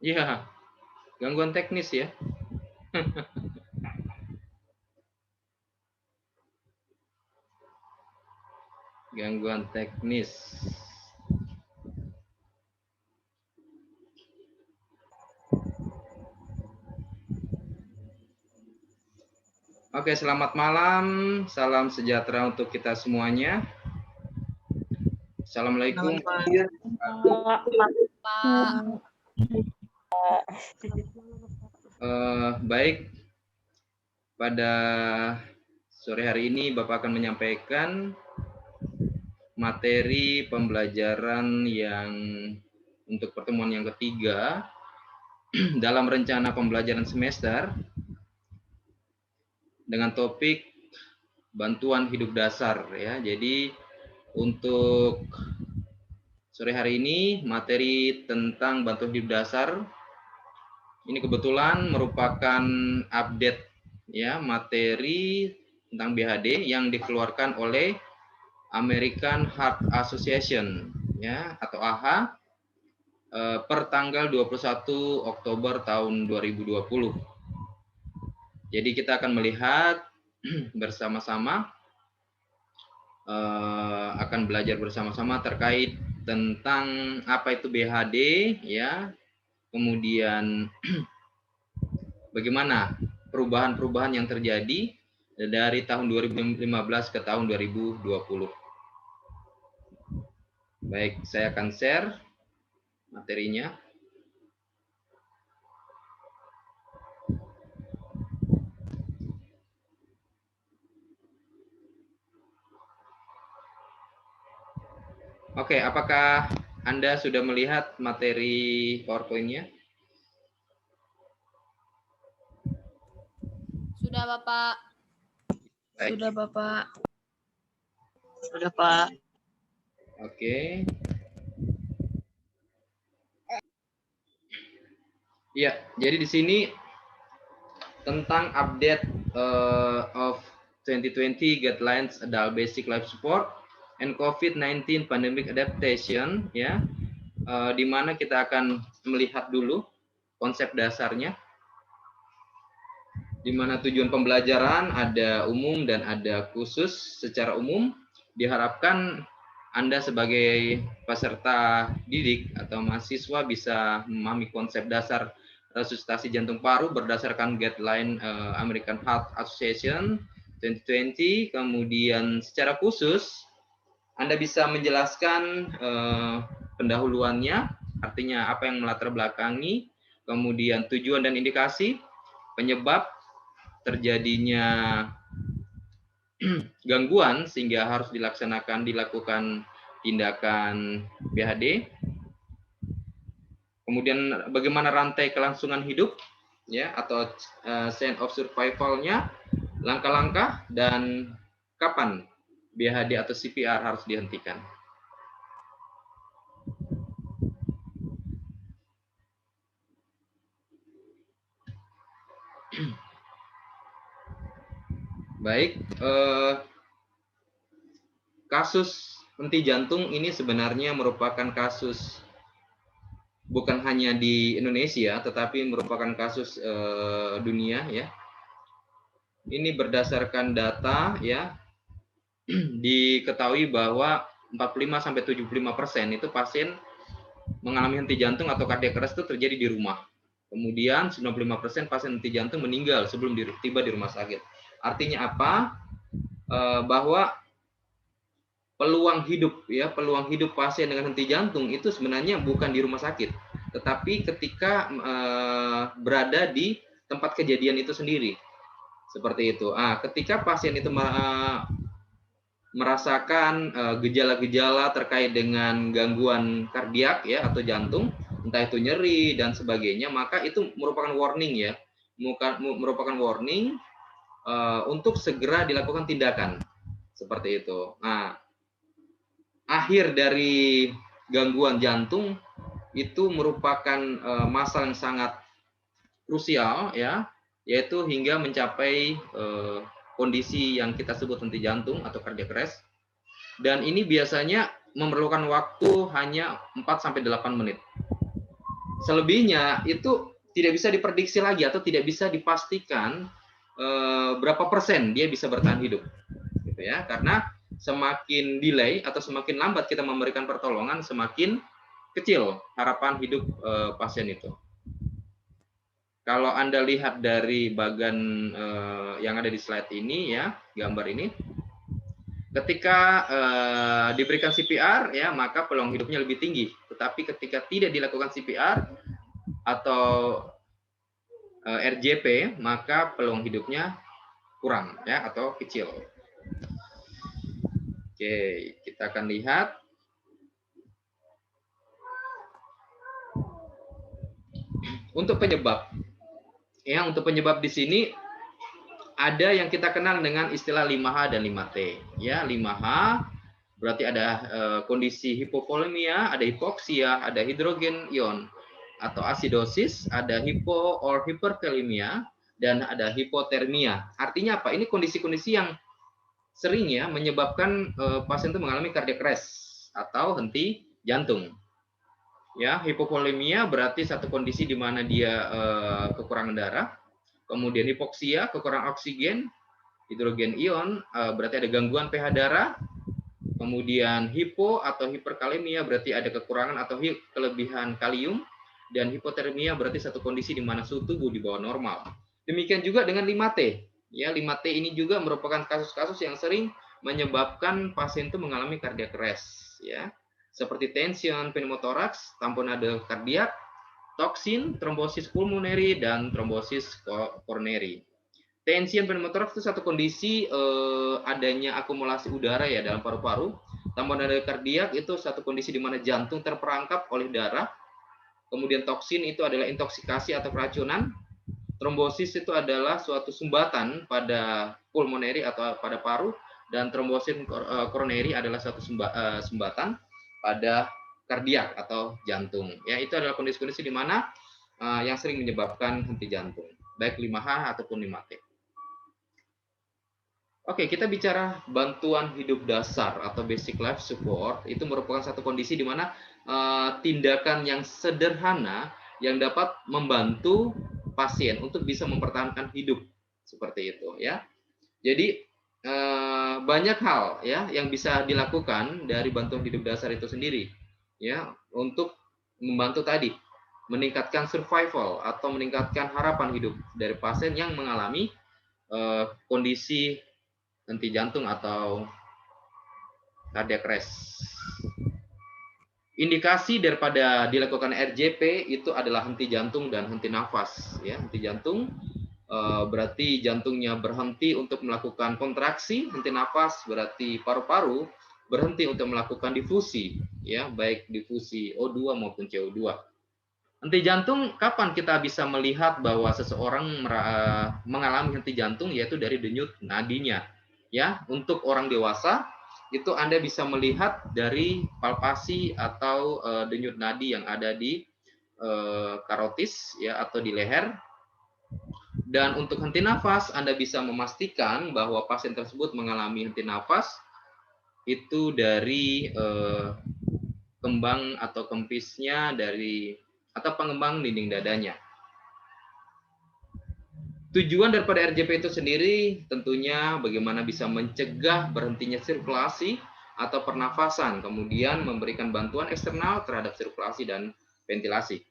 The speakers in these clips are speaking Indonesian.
Iya, gangguan teknis ya. Gangguan teknis. Oke, selamat malam. Salam sejahtera untuk kita semuanya. Assalamualaikum. Baik, pada sore hari ini Bapak akan menyampaikan materi pembelajaran yang untuk pertemuan yang ketiga dalam rencana pembelajaran semester dengan topik bantuan hidup dasar ya. Jadi untuk sore hari ini materi tentang bantuan hidup dasar ini kebetulan merupakan update ya materi tentang BHD yang dikeluarkan oleh American Heart Association ya atau AHA per tanggal 21 Oktober tahun 2020. Jadi kita akan melihat bersama-sama akan belajar bersama-sama terkait tentang apa itu BHD ya. Kemudian bagaimana perubahan-perubahan yang terjadi dari tahun 2015 ke tahun 2020. Baik, saya akan share materinya. Oke, apakah Anda sudah melihat materi PowerPoint-nya? Sudah, Bapak. Baik. Sudah, Bapak. Sudah, Pak. Oke. Ya, jadi di sini tentang update of 2020 guidelines adult basic life support and COVID-19 pandemic adaptation ya. Di mana kita akan melihat dulu konsep dasarnya. Di mana tujuan pembelajaran ada umum dan ada khusus. Secara umum diharapkan Anda sebagai peserta didik atau mahasiswa bisa memahami konsep dasar resusitasi jantung paru berdasarkan guideline American Heart Association 2020. Kemudian secara khusus Anda bisa menjelaskan pendahuluannya, artinya apa yang melatar belakangi, kemudian tujuan dan indikasi, penyebab terjadinya gangguan sehingga harus dilakukan tindakan BHD. Kemudian bagaimana rantai kelangsungan hidup ya atau chain of survival-nya, langkah-langkah dan kapan BHD atau CPR harus dihentikan. Baik, kasus henti jantung ini sebenarnya merupakan kasus bukan hanya di Indonesia, tetapi merupakan kasus dunia ya. Ini berdasarkan data ya, diketahui bahwa 45-75% itu pasien mengalami henti jantung atau kardiak arrest itu terjadi di rumah. Kemudian 95% pasien henti jantung meninggal sebelum tiba di rumah sakit. Artinya apa? Bahwa peluang hidup pasien dengan henti jantung itu sebenarnya bukan di rumah sakit, tetapi ketika berada di tempat kejadian itu sendiri. Seperti itu. Ketika pasien itu merasakan gejala-gejala terkait dengan gangguan kardiak ya atau jantung, entah itu nyeri dan sebagainya, maka itu merupakan warning ya, merupakan warning untuk segera dilakukan tindakan seperti itu. Akhir dari gangguan jantung itu merupakan masalah yang sangat krusial ya, yaitu hingga mencapai kondisi yang kita sebut henti jantung atau cardiac arrest. Dan ini biasanya memerlukan waktu hanya 4-8 menit. Selebihnya itu tidak bisa diprediksi lagi atau tidak bisa dipastikan berapa persen dia bisa bertahan hidup, gitu ya. Karena semakin delay atau semakin lambat kita memberikan pertolongan, semakin kecil harapan hidup pasien itu. Kalau Anda lihat dari bagian yang ada di slide ini ya, gambar ini, ketika diberikan CPR ya, maka peluang hidupnya lebih tinggi. Tetapi ketika tidak dilakukan CPR atau RJP, maka peluang hidupnya kurang ya atau kecil. Oke, kita akan lihat. Untuk penyebab, ya untuk penyebab di sini ada yang kita kenal dengan istilah 5H dan 5T. Ya, 5H berarti ada kondisi hipovolemia, ada hipoksia, ada hidrogen ion atau asidosis, ada hipo or hiperkalemia, dan ada hipotermia. Artinya apa? Ini kondisi-kondisi yang sering ya menyebabkan pasien itu mengalami cardiac arrest atau henti jantung. Ya, hipovolemia berarti satu kondisi di mana dia kekurangan darah. Kemudian hipoksia, kekurangan oksigen, hidrogen ion, berarti ada gangguan pH darah. Kemudian hipo atau hiperkalemia berarti ada kekurangan atau kelebihan kalium. Dan hipotermia berarti satu kondisi di mana suhu tubuh di bawah normal. Demikian juga dengan 5T. Ya, 5T ini juga merupakan kasus-kasus yang sering menyebabkan pasien itu mengalami cardiac arrest. Ya, seperti tension pneumotoraks, tamponade kardiak, toksin, trombosis pulmoneri, dan trombosis koroneri. Tension pneumotoraks itu satu kondisi adanya akumulasi udara ya dalam paru-paru. Tamponade kardiak itu satu kondisi di mana jantung terperangkap oleh darah. Kemudian toksin itu adalah intoksikasi atau keracunan. Trombosis itu adalah suatu sumbatan pada pulmoneri atau pada paru. Dan trombosis koroneri adalah suatu sumbatan pada kardiak atau jantung. Ya, itu adalah kondisi-kondisi di mana yang sering menyebabkan henti jantung, baik 5H ataupun 5T. Oke, kita bicara bantuan hidup dasar atau basic life support. Itu merupakan satu kondisi di mana tindakan yang sederhana yang dapat membantu pasien untuk bisa mempertahankan hidup seperti itu ya. Jadi banyak hal ya yang bisa dilakukan dari bantuan hidup dasar itu sendiri ya untuk membantu tadi meningkatkan survival atau meningkatkan harapan hidup dari pasien yang mengalami kondisi henti jantung atau cardiac arrest. Indikasi daripada dilakukan RJP itu adalah henti jantung dan henti nafas ya. Henti jantung berarti jantungnya berhenti untuk melakukan kontraksi, henti nafas berarti paru-paru berhenti untuk melakukan difusi ya, baik difusi O2 maupun CO2. Henti jantung kapan kita bisa melihat bahwa seseorang mengalami henti jantung, yaitu dari denyut nadinya. Ya, untuk orang dewasa itu Anda bisa melihat dari palpasi atau denyut nadi yang ada di karotis ya atau di leher. Dan untuk henti nafas Anda bisa memastikan bahwa pasien tersebut mengalami henti nafas itu dari kembang atau kempisnya dari atau pengembang dinding dadanya. Tujuan daripada RJP itu sendiri tentunya bagaimana bisa mencegah berhentinya sirkulasi atau pernafasan, kemudian memberikan bantuan eksternal terhadap sirkulasi dan ventilasi.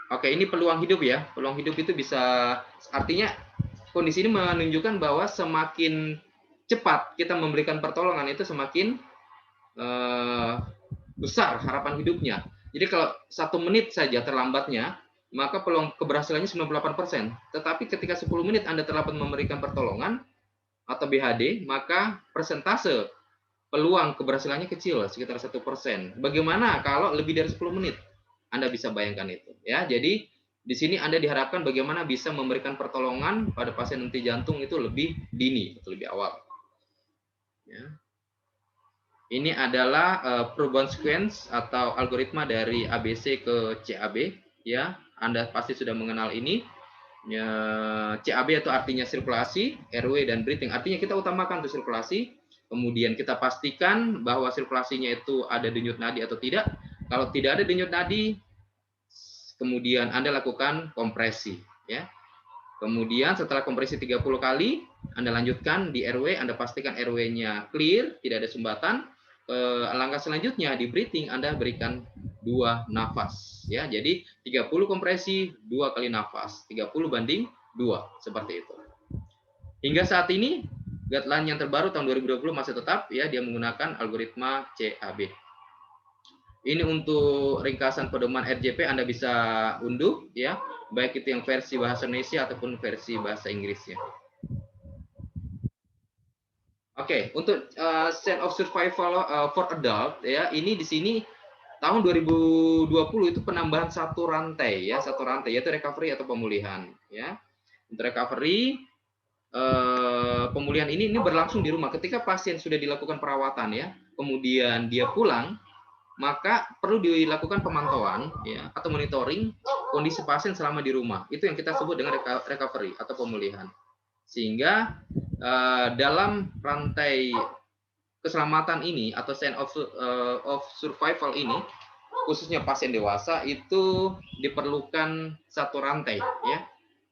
Oke, ini peluang hidup ya. Peluang hidup itu bisa, artinya kondisi ini menunjukkan bahwa semakin cepat kita memberikan pertolongan itu semakin besar harapan hidupnya. Jadi kalau 1 menit saja terlambatnya, maka peluang keberhasilannya 98%. Tetapi ketika 10 menit Anda terlambat memberikan pertolongan atau BHD, maka persentase peluang keberhasilannya kecil, sekitar 1%. Bagaimana kalau lebih dari 10 menit? Anda bisa bayangkan itu. Ya, jadi di sini Anda diharapkan bagaimana bisa memberikan pertolongan pada pasien henti jantung itu lebih dini, atau lebih awal. Ya. Ini adalah perubahan sequence atau algoritma dari ABC ke CAB. Ya, Anda pasti sudah mengenal ini. Ya, CAB itu artinya sirkulasi, RW dan breathing. Artinya kita utamakan untuk sirkulasi, kemudian kita pastikan bahwa sirkulasinya itu ada denyut nadi atau tidak. Kalau tidak ada denyut nadi, kemudian Anda lakukan kompresi, ya. Kemudian setelah kompresi 30 kali, Anda lanjutkan di RW, Anda pastikan RW-nya clear, tidak ada sumbatan. Langkah selanjutnya di breathing Anda berikan 2 nafas, ya. Jadi 30 kompresi, 2 kali nafas, 30 banding 2, seperti itu. Hingga saat ini guideline yang terbaru tahun 2020 masih tetap, ya, dia menggunakan algoritma CAB. Ini untuk ringkasan pedoman RJP Anda bisa unduh, ya, baik itu yang versi bahasa Indonesia ataupun versi bahasa Inggrisnya. Oke, untuk Sense of Survival for Adult, ya, ini di sini tahun 2020 itu penambahan satu rantai, ya, satu rantai, yaitu recovery atau pemulihan, ya. Untuk recovery, pemulihan ini berlangsung di rumah. Ketika pasien sudah dilakukan perawatan, ya, kemudian dia pulang, maka perlu dilakukan pemantauan, ya, atau monitoring kondisi pasien selama di rumah. Itu yang kita sebut dengan recovery atau pemulihan. Sehingga dalam rantai keselamatan ini atau sense of survival ini, khususnya pasien dewasa, itu diperlukan satu rantai, ya.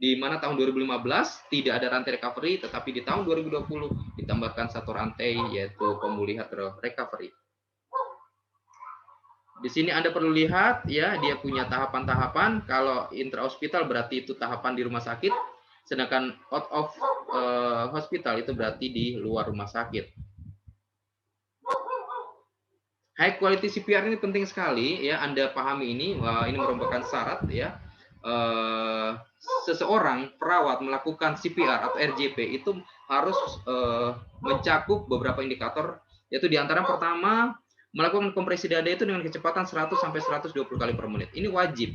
Di mana tahun 2015 tidak ada rantai recovery, tetapi di tahun 2020 ditambahkan satu rantai, yaitu pemulihan atau recovery. Di sini Anda perlu lihat, ya, dia punya tahapan-tahapan. Kalau intra-hospital berarti itu tahapan di rumah sakit, sedangkan out of hospital itu berarti di luar rumah sakit. High quality CPR ini penting sekali, ya, Anda pahami ini. Ini merupakan syarat, ya, seseorang perawat melakukan CPR atau RJP itu harus mencakup beberapa indikator, yaitu diantara pertama, melakukan kompresi dada itu dengan kecepatan 100 sampai 120 kali per menit. Ini wajib,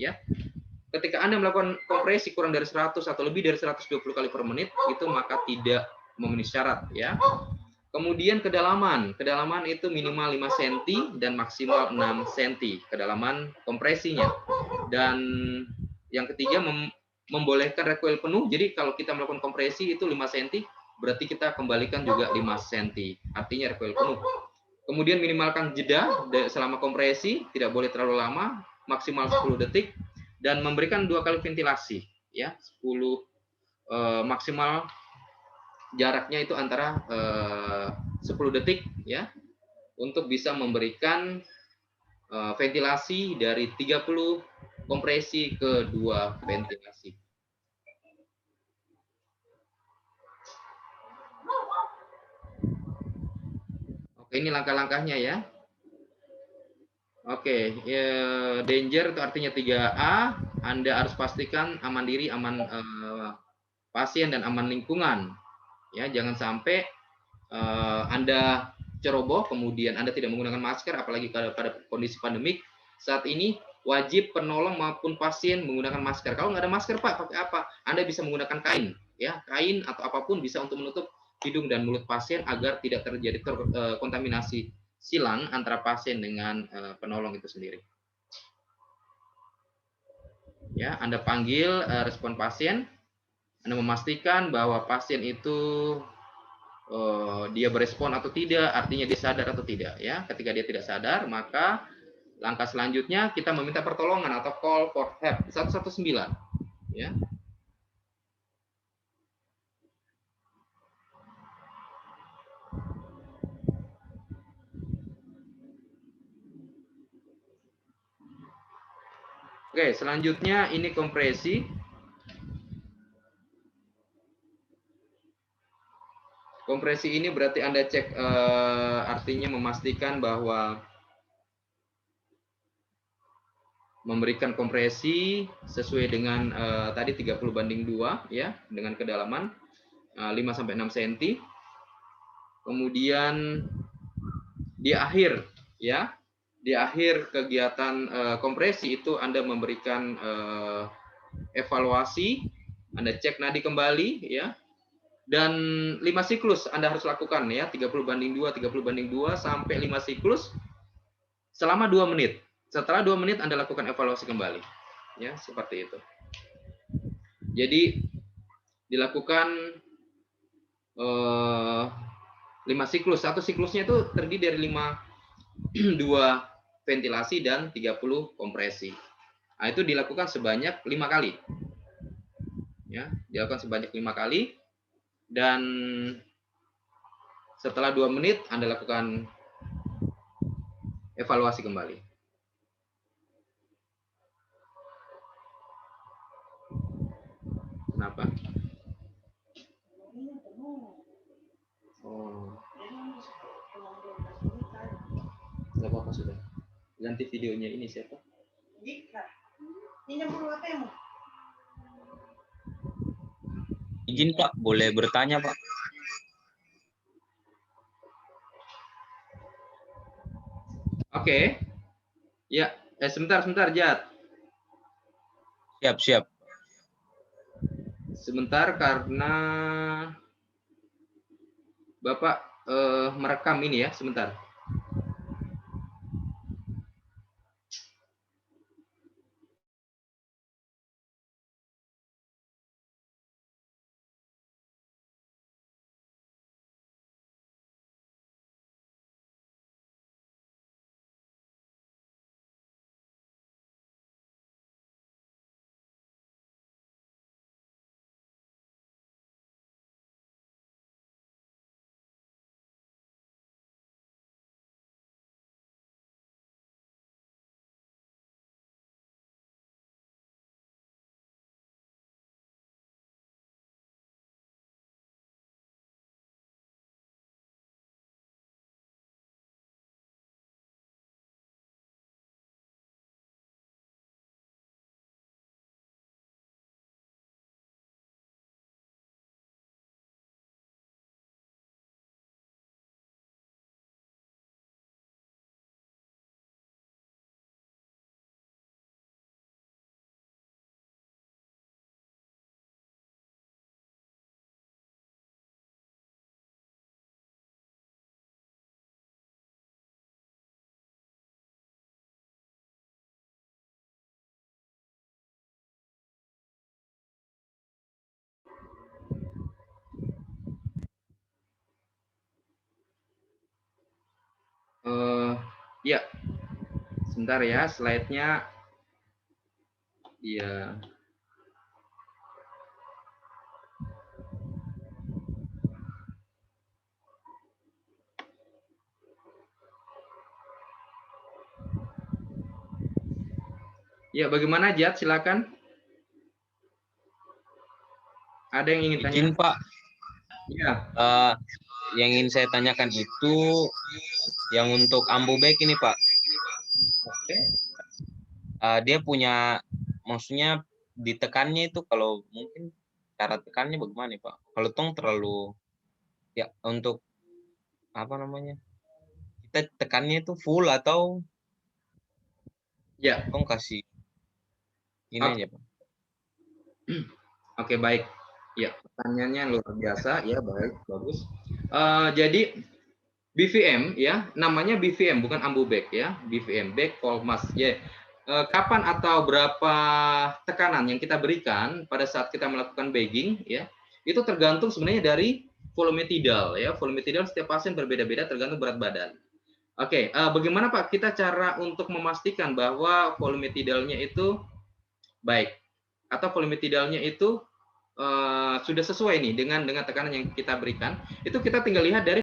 ya. Ketika Anda melakukan kompresi kurang dari 100 atau lebih dari 120 kali per menit, itu maka tidak memenuhi syarat, ya. Kemudian kedalaman itu minimal 5 cm dan maksimal 6 cm kedalaman kompresinya. Dan yang ketiga, membolehkan recoil penuh. Jadi kalau kita melakukan kompresi itu 5 cm, berarti kita kembalikan juga 5 cm. Artinya recoil penuh. Kemudian minimalkan jeda selama kompresi, tidak boleh terlalu lama, maksimal 10 detik, dan memberikan 2 kali ventilasi, ya, 10 maksimal jaraknya itu antara 10 detik, ya, untuk bisa memberikan ventilasi dari 30 kompresi ke 2 ventilasi. Oke, ini langkah-langkahnya, ya. Oke, danger itu artinya 3A. Anda harus pastikan aman diri, aman pasien, dan aman lingkungan. Ya, jangan sampai Anda ceroboh, kemudian Anda tidak menggunakan masker, apalagi pada kondisi pandemik. Saat ini wajib penolong maupun pasien menggunakan masker. Kalau nggak ada masker, Pak, pakai apa? Anda bisa menggunakan kain, ya, kain atau apapun bisa untuk menutup hidung dan mulut pasien agar tidak terjadi kontaminasi silang antara pasien dengan penolong itu sendiri. Ya, Anda panggil respon pasien, Anda memastikan bahwa pasien itu dia berespon atau tidak, artinya dia sadar atau tidak, ya. Ketika dia tidak sadar, maka langkah selanjutnya kita meminta pertolongan atau call for help 119, ya. Oke, selanjutnya ini kompresi. Kompresi ini berarti Anda cek, artinya memastikan bahwa memberikan kompresi sesuai dengan tadi 30/2, ya, dengan kedalaman 5 sampai 6 cm. Kemudian di akhir, ya, di akhir kegiatan kompresi itu Anda memberikan evaluasi, Anda cek nadi kembali, ya. Dan 5 siklus Anda harus lakukan, ya, 30/2, 30/2 sampai 5 siklus selama 2 menit. Setelah 2 menit Anda lakukan evaluasi kembali. Ya, seperti itu. Jadi dilakukan 5 siklus. Satu siklusnya itu terdiri dari 2 ventilasi dan 30 kompresi. Nah, itu dilakukan sebanyak 5 kali. Ya, dilakukan sebanyak 5 kali. Dan setelah 2 menit Anda lakukan evaluasi kembali. Kenapa? Oh. Gak apa-apa sudah. Ganti videonya ini siapa? Izin Pak, boleh bertanya Pak? Oke. Ya, sebentar Jat. Siap. Sebentar karena Bapak merekam ini ya, sebentar. Ya, sebentar ya, slide-nya. Iya. Ya, bagaimana Jat? Silakan. Ada yang ingin tanya? Izin Pak, Ya. yang ingin saya tanyakan itu yang untuk AmbuBack ini Pak. Oke. Dia punya, maksudnya ditekannya itu kalau mungkin cara tekannya bagaimana Pak? Kalau tong terlalu, ya untuk apa namanya, kita tekannya itu full atau Ya. tong kasih ini aja Pak? Oke, baik. Ya, pertanyaannya luar biasa. Ya, baik, bagus. Jadi BVM ya, namanya BVM bukan AmbuBack ya, BVM back Volmas ya. Kapan atau berapa tekanan yang kita berikan pada saat kita melakukan bagging ya, itu tergantung sebenarnya dari volume tidal ya. Volume tidal setiap pasien berbeda-beda tergantung berat badan. Oke, bagaimana Pak kita cara untuk memastikan bahwa volume tidalnya itu baik atau volume tidalnya itu sudah sesuai nih dengan tekanan yang kita berikan? Itu kita tinggal lihat dari